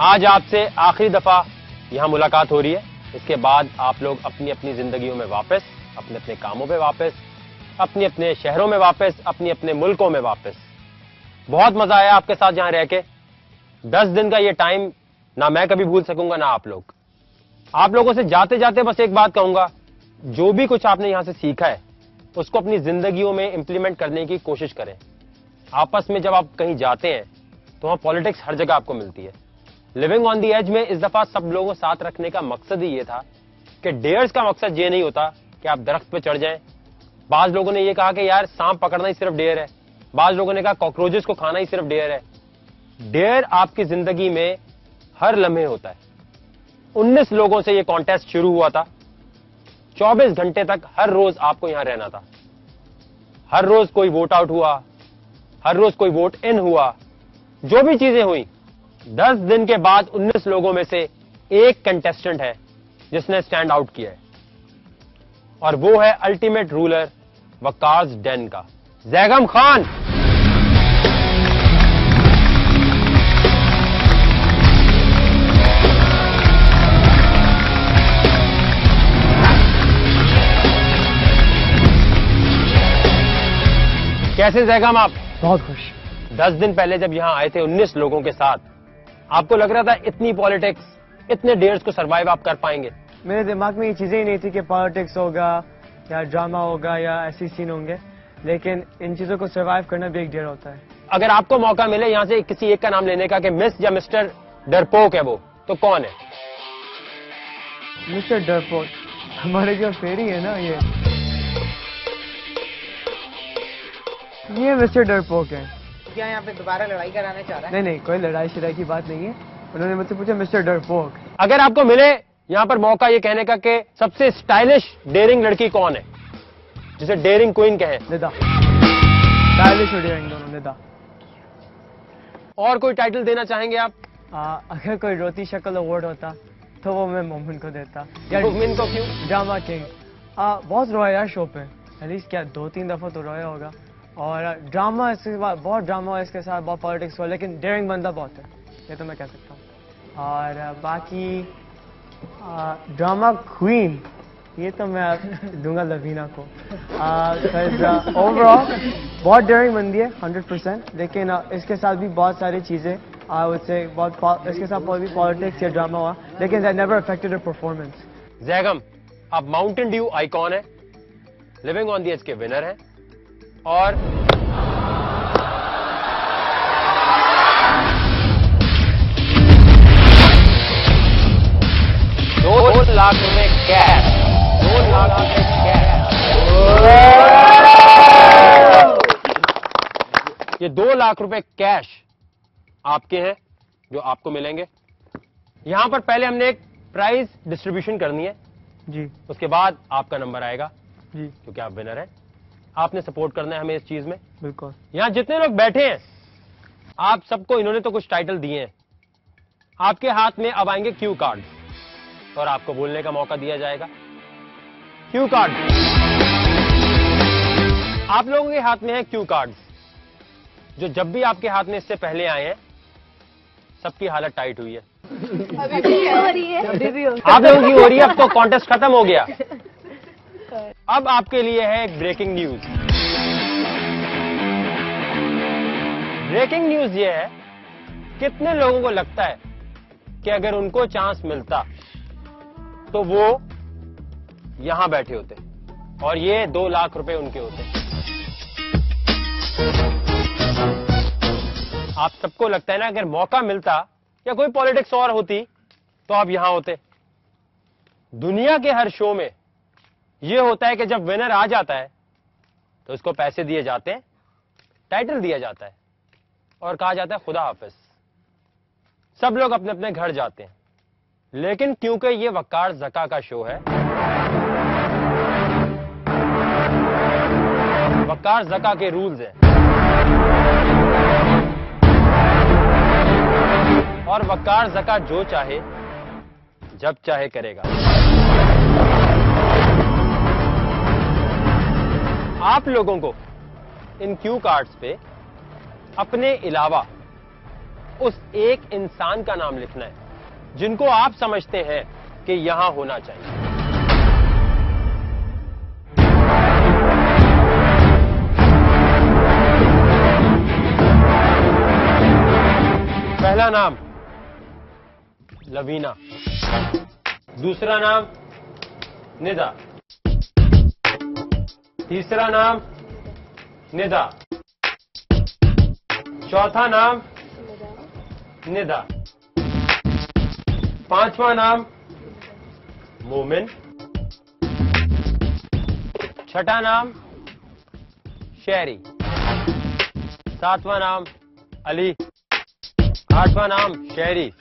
आज आपसे आखिरी दफा यहां मुलाकात हो रही है। इसके बाद आप लोग अपनी अपनी जिंदगियों में वापस, अपने अपने कामों पे वापस, अपने अपने शहरों में वापस, अपने अपने मुल्कों में वापस। बहुत मजा आया आपके साथ यहां रह के। 10 दिन का ये टाइम ना मैं कभी भूल सकूंगा ना आप लोग। आप लोगों से जाते जाते बस एक बात कहूंगा, जो भी कुछ आपने यहां से सीखा है उसको अपनी जिंदगियों में इंप्लीमेंट करने की कोशिश करें। आपस में जब आप कहीं जाते हैं तो वहां पॉलिटिक्स हर जगह आपको मिलती है। लिविंग ऑन दी एज में इस दफा सब लोगों को साथ रखने का मकसद ही ये था कि डेयर्स का मकसद ये नहीं होता कि आप दरख्त पे चढ़ जाएं। बाज लोगों ने ये कहा कि यार सांप पकड़ना ही सिर्फ डेयर है, बाज लोगों ने कहा कॉकरोचेस को खाना ही सिर्फ डेयर है। डेयर आपकी जिंदगी में हर लम्हे होता है। 19 लोगों से ये कॉन्टेस्ट शुरू हुआ था। 24 घंटे तक हर रोज आपको यहां रहना था। हर रोज कोई वोट आउट हुआ, हर रोज कोई वोट इन हुआ, जो भी चीजें हुई। 10 दिन के बाद 19 लोगों में से एक कंटेस्टेंट है जिसने स्टैंड आउट किया है, और वो है अल्टीमेट रूलर वक्कार्स डेन का ज़ैगम खान। कैसे ज़ैगम आप? बहुत खुश। 10 दिन पहले जब यहां आए थे 19 लोगों के साथ, आपको लग रहा था इतनी पॉलिटिक्स, इतने डेयर्स को सरवाइव आप कर पाएंगे? मेरे दिमाग में ये चीजें ही नहीं थी कि पॉलिटिक्स होगा या ड्रामा होगा या ऐसे सीन होंगे, लेकिन इन चीजों को सरवाइव करना भी एक डेयर होता है। अगर आपको मौका मिले यहां से किसी एक का नाम लेने का कि मिस या मिस्टर डरपोक है वो, तो कौन है? मिस्टर डरपोक हमारे जो फेरी है ना, ये मिस्टर डरपोक है। क्या यहाँ पे दोबारा लड़ाई कराना चाह रहा है? नहीं, कोई लड़ाई शड़ाई की बात नहीं है। उन्होंने मुझसे पूछा मिस्टर डरपोक। अगर आपको मिले यहां पर मौका ये कहने का कि सबसे स्टाइलिश डेयरिंग लड़की कौन है, जिसे डेयरिंग क्वीन कहें? निदा। स्टाइलिश और डेयरिंग दोनों, निदा। और कोई टाइटल देना चाहेंगे आप? अगर कोई रोती शक्ल अवार्ड होता तो वो मैं मोमिन को देता। मोमिन को क्यों? Drama king. बहुत रोया यार शो पे, एटलीस्ट क्या 2-3 दफा तो रोया होगा। और ड्रामा इसके बाद बहुत ड्रामा है, इसके साथ बहुत पॉलिटिक्स हुआ, लेकिन डेयरिंग बंदा बहुत है, ये तो मैं कह सकता हूँ। और बाकी ड्रामा क्वीन ये तो मैं दूंगा लवीना को। ओवरऑल बहुत डेयरिंग बंदी है 100%, लेकिन इसके साथ भी बहुत सारी चीजें उससे बहुत, इसके साथ भी पॉलिटिक्स या ड्रामा हुआ, लेकिन that never affected her performance. Zaigham आप माउंटेन ड्यू आइकॉन है, लिविंग ऑन द एज के विनर हैं, और ₹2 लाख कैश, 2 लाख कैश। ये 2 लाख रुपए कैश आपके हैं जो आपको मिलेंगे। यहां पर पहले हमने एक प्राइज डिस्ट्रीब्यूशन करनी है जी, उसके बाद आपका नंबर आएगा जी, क्योंकि आप विनर हैं। आपने सपोर्ट करना है हमें इस चीज में। बिल्कुल। यहां जितने लोग बैठे हैं आप सबको इन्होंने तो कुछ टाइटल दिए हैं। आपके हाथ में अब आएंगे क्यू कार्ड और आपको बोलने का मौका दिया जाएगा। क्यू कार्ड आप लोगों के हाथ में है। क्यू कार्ड जो जब भी आपके हाथ में इससे पहले आए हैं सबकी हालत टाइट हुई है। अभी भी हो रही है। आप लोगों की हो रही है, अब तो कॉन्टेस्ट खत्म हो गया। अब आपके लिए है एक ब्रेकिंग न्यूज। ब्रेकिंग न्यूज ये है, कितने लोगों को लगता है कि अगर उनको चांस मिलता तो वो यहां बैठे होते और ये 2 लाख रुपए उनके होते? आप सबको लगता है ना अगर मौका मिलता या कोई पॉलिटिक्स और होती तो आप यहां होते। दुनिया के हर शो में यह होता है कि जब विनर आ जाता है तो उसको पैसे दिए जाते हैं, टाइटल दिया जाता है और कहा जाता है खुदा हाफिज। सब लोग अपने अपने घर जाते हैं। लेकिन क्योंकि ये वक्कार ज़का का शो है, वक्कार ज़का के रूल्स हैं और वक्कार ज़का जो चाहे जब चाहे करेगा। आप लोगों को इन क्यू कार्ड्स पे अपने अलावा उस एक इंसान का नाम लिखना है जिनको आप समझते हैं कि यहां होना चाहिए। पहला नाम लवीना, दूसरा नाम निदा, तीसरा नाम निदा, चौथा नाम निदा, पांचवा नाम मोमिन, छठा नाम शेरी, सातवां नाम अली, आठवां नाम शेरी,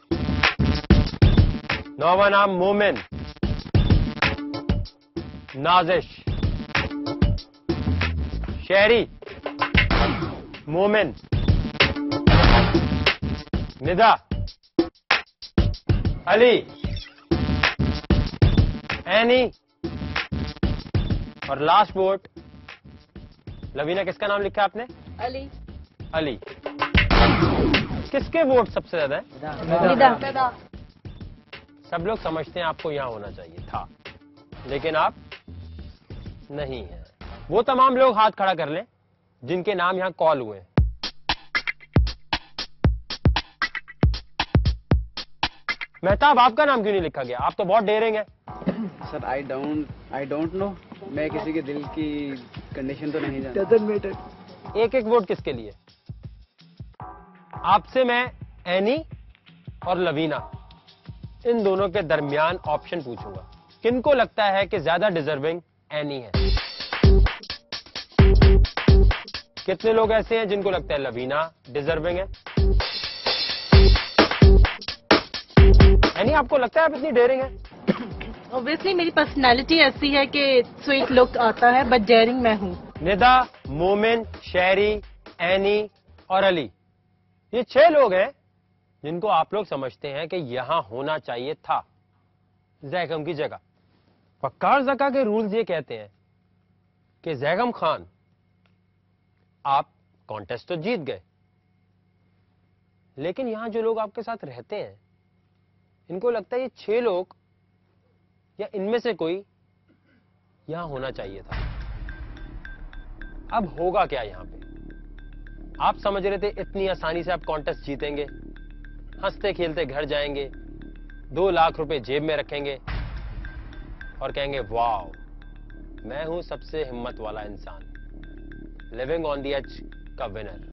नौवां नाम मोमिन, नाजिश, शेरी, मोमिन, निदा, अली, एनी और लास्ट वोट लवीना। किसका नाम लिखा आपने? अली। अली। किसके वोट सबसे ज्यादा है? निदा। सब लोग समझते हैं आपको यहां होना चाहिए था, लेकिन आप नहीं हैं। वो तमाम लोग हाथ खड़ा कर लें जिनके नाम यहां कॉल हुए हैं। मेहताब, आपका नाम क्यों नहीं लिखा गया? आप तो बहुत डेयरिंग हैं। सर आई डोंट नो, मैं किसी के दिल की कंडीशन तो नहीं जानता। एक एक वोट किसके लिए? आपसे मैं एनी और लवीना इन दोनों के दरमियान ऑप्शन पूछूंगा। किनको लगता है कि ज्यादा डिजर्विंग एनी है? कितने लोग ऐसे हैं जिनको लगता है लवीना डिजर्विंग है? एनी, आपको लगता है आप इतनी डेयरिंग है? ऑब्वियसली मेरी पर्सनालिटी ऐसी है कि स्वीट लुक आता है, बट डेयरिंग मैं हूँ। निदा, मोमिन, शेरी, एनी और अली, ये 6 लोग हैं जिनको आप लोग समझते हैं कि यहां होना चाहिए था जैगम की जगह। वक्कार ज़का के रूल्स ये कहते हैं कि जैगम खान, आप कॉन्टेस्ट तो जीत गए, लेकिन यहां जो लोग आपके साथ रहते हैं इनको लगता है ये 6 लोग या इनमें से कोई यहां होना चाहिए था। अब होगा क्या यहां पे? आप समझ रहे थे इतनी आसानी से आप कॉन्टेस्ट जीतेंगे, हंसते खेलते घर जाएंगे, 2 लाख रुपए जेब में रखेंगे और कहेंगे वाओ, मैं हूं सबसे हिम्मत वाला इंसान, लिविंग ऑन द एज का विनर।